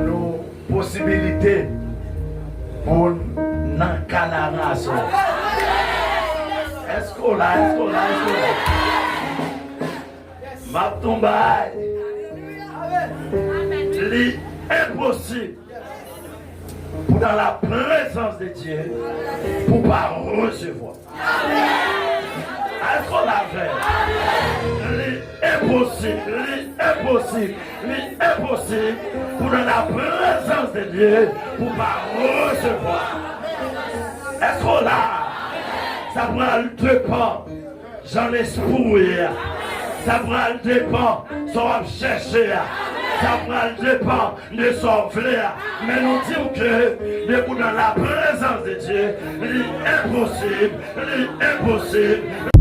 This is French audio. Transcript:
nos possibilités pour n'en canarase. Est-ce qu'on l'a? Ma tombe, l'impossible pour dans la présence de Dieu pour pas recevoir. Est-ce qu'on l'a fait? L'impossible pour dans la présence de Dieu pour pas recevoir. Est-ce qu'on l'a? Ça prend le dépend, j'en l'esprit. Ça prend le dépend, ça va chercher. Ça prend le dépend de son frère. Mais nous disons que debout dans la présence de Dieu, l'impossible.